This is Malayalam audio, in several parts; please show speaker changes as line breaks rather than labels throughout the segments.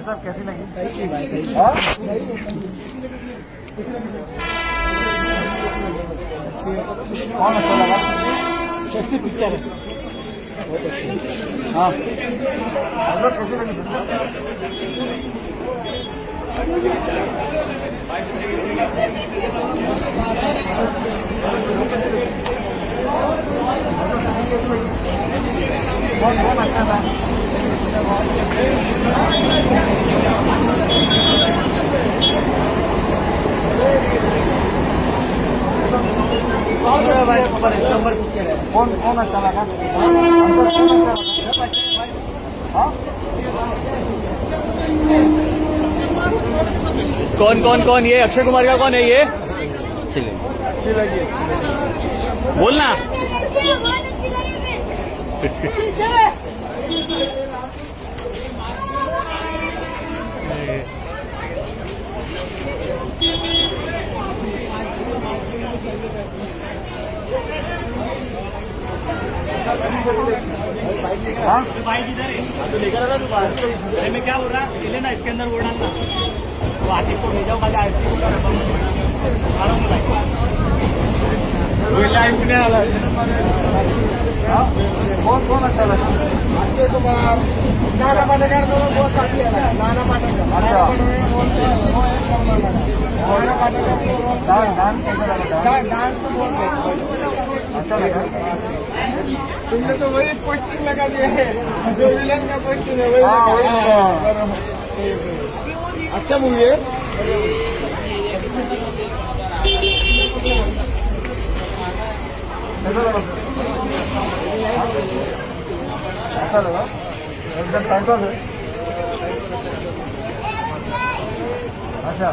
साहब कैसी लगी? कौन अच्छा लगा?
कैसी पिक्चर है?
हाँ कैसी लगी? कौन अच्छा था?
नंबर पिक्चर है।
कौन अच्छा लगा?
कौन ये अक्षय कुमार का कौन है ये?
अच्छी लगी।
बोलना।
बाइक इधर है तो लेकर आ तू बाहर। मैं क्या बोल रहा ले लेना इसके अंदर वो डालना तो आतिफ को भेजाओ खाली आइसक्रीम का डब्बा
कौन अच्छा लगा?
अक्षय कुमार नाना पाटेकर दोनों बहुत साथी है। नाना पाटेकर
डांस कैसा लगा?
डांस तो बहुत
अच्छा लगा।
तुमने तो वही पोस्टिंग लगा दिया है जो विलन का पोस्टिंग है वही लगा। अच्छा मूवी है।
अच्छा लगा एकदम टाइम पास है। अच्छा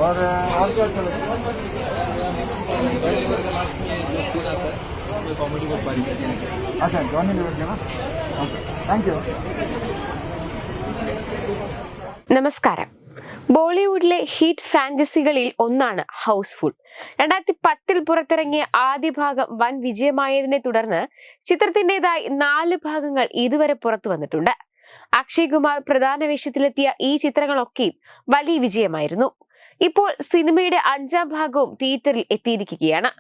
और क्या अच्छा लगा? अच्छा जॉनी लीवर ना? Okay thank you.
നമസ്കാരം. ബോളിവുഡിലെ ഹിറ്റ് ഫ്രാഞ്ചൈസികളിൽ ഒന്നാണ് ഹൗസ്ഫുൾ. 2010 പുറത്തിറങ്ങിയ ആദ്യ ഭാഗം വൻ വിജയമായതിനെ തുടർന്ന് ചിത്രത്തിന്റേതായി 4 ഭാഗങ്ങൾ ഇതുവരെ പുറത്തു വന്നിട്ടുണ്ട്. അക്ഷയ് കുമാർ പ്രധാന വേഷത്തിലെത്തിയ ഈ ചിത്രങ്ങളൊക്കെയും വലിയ വിജയമായിരുന്നു. ഇപ്പോൾ സിനിമയുടെ 5ാം ഭാഗവും തിയേറ്ററിൽ എത്തിയിരിക്കുകയാണ്.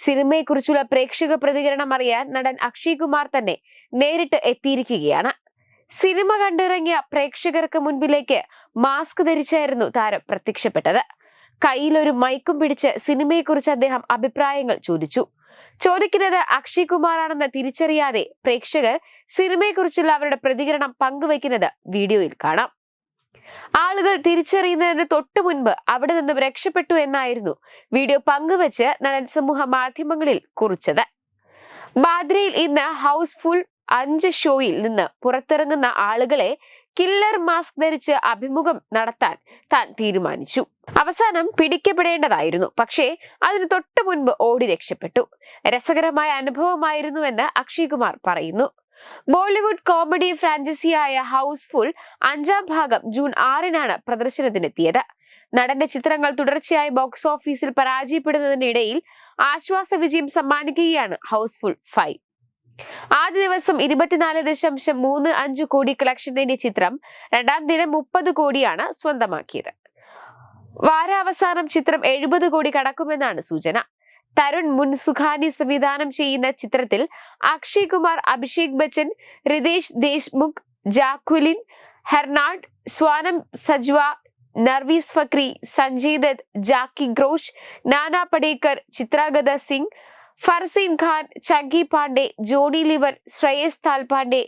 സിനിമയെക്കുറിച്ചുള്ള പ്രേക്ഷക പ്രതികരണം അറിയാൻ നടൻ അക്ഷയ് കുമാർ തന്നെ നേരിട്ട് എത്തിയിരിക്കുകയാണ്. സിനിമ കണ്ടിറങ്ങിയ പ്രേക്ഷകർക്ക് മുൻപിലേക്ക് മാസ്ക് ധരിച്ചായിരുന്നു താരം പ്രത്യക്ഷപ്പെട്ടത്. കയ്യിലൊരു മൈക്കും പിടിച്ച് സിനിമയെക്കുറിച്ച് അദ്ദേഹം അഭിപ്രായങ്ങൾ ചോദിക്കുന്നത് അക്ഷയ് കുമാറാണെന്ന് തിരിച്ചറിയാതെ പ്രേക്ഷകർ സിനിമയെക്കുറിച്ചുള്ള അവരുടെ പ്രതികരണം പങ്കുവയ്ക്കുന്നത് വീഡിയോയിൽ കാണാം. ആളുകൾ തിരിച്ചറിയുന്നതിന് തൊട്ടു മുൻപ് അവിടെ നിന്നും രക്ഷപ്പെട്ടു എന്നായിരുന്നു വീഡിയോ പങ്കുവച്ച് നടൻ സമൂഹ മാധ്യമങ്ങളിൽ കുറിച്ചത്. ബാദ്രയിൽ ഇന്ന് ഹൗസ്ഫുൾ 5 ഷോയിൽ നിന്ന് പുറത്തിറങ്ങുന്ന ആളുകളെ കില്ലർ മാസ്ക് ധരിച്ച് അഭിമുഖം നടത്താൻ താൻ തീരുമാനിച്ചു. അവസാനം പിടിക്കപ്പെടേണ്ടതായിരുന്നു, പക്ഷേ അതിന് തൊട്ടു മുൻപ് ഓടി രക്ഷപ്പെട്ടു. രസകരമായ അനുഭവമായിരുന്നുവെന്ന് അക്ഷയ് കുമാർ പറയുന്നു. ബോളിവുഡ് കോമഡി ഫ്രാഞ്ചൈസിയായ ഹൗസ്ഫുൾ 5ാം ഭാഗം ജൂൺ 6-നാണ് പ്രദർശനത്തിനെത്തിയത്. നടന്റെ ചിത്രങ്ങൾ തുടർച്ചയായി ബോക്സ് ഓഫീസിൽ പരാജയപ്പെടുന്നതിനിടയിൽ ആശ്വാസ വിജയം സമ്മാനിക്കുകയാണ് ഹൗസ്ഫുൾ 5. ആദ്യ ദിവസം 24.35 കോടി കളക്ഷൻ നേടിയ ചിത്രം 2ാം ദിനം 30 കോടിയാണ് സ്വന്തമാക്കിയത്. വാരാവസാനം ചിത്രം 70 കോടി കടക്കുമെന്നാണ് സൂചന. തരുൺ മുൻസുഖാനി സംവിധാനം ചെയ്യുന്ന ചിത്രത്തിൽ അക്ഷയ് കുമാർ, അഭിഷേക് ബച്ചൻ, റിതേഷ് ദേശ്മുഖ്, ജാക്വലിൻ ഹെർനാൾഡ്, സ്വാനം സജ്വ, നർവീസ് ഫക്രി, സഞ്ജയ് ദത്ത്, ജാക്കി ഗ്രോഷ്, നാനാ പടേക്കർ, ചിത്രാഗത സിംഗ്, ഫർസീൻ ഖാൻ, ചങ്കി പാണ്ഡെ, ജോണി ലിവർ, ശ്രേയസ് താൽപാണ്ഡെ,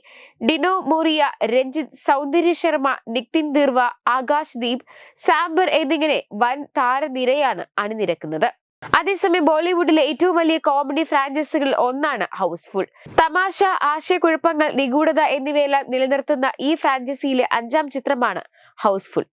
ഡിനോ മോറിയ, രഞ്ജിത്ത്, സൗന്ദര്യ ശർമ്മ, നിതിൻ ദിർവ, ആകാശ് ദീപ്, സാംബർ എന്നിങ്ങനെ വൻ താരനിരയാണ് അണിനിരക്കുന്നത്. അതേസമയം ബോളിവുഡിലെ ഏറ്റവും വലിയ കോമഡി ഫ്രാഞ്ചൈസികളിൽ ഒന്നാണ് ഹൗസ്ഫുൾ. തമാശ, ആശയക്കുഴപ്പങ്ങൾ, നിഗൂഢത എന്നിവയെല്ലാം നിലനിർത്തുന്ന ഈ ഫ്രാഞ്ചൈസിയിലെ 5ാം ചിത്രമാണ് ഹൗസ്ഫുൾ.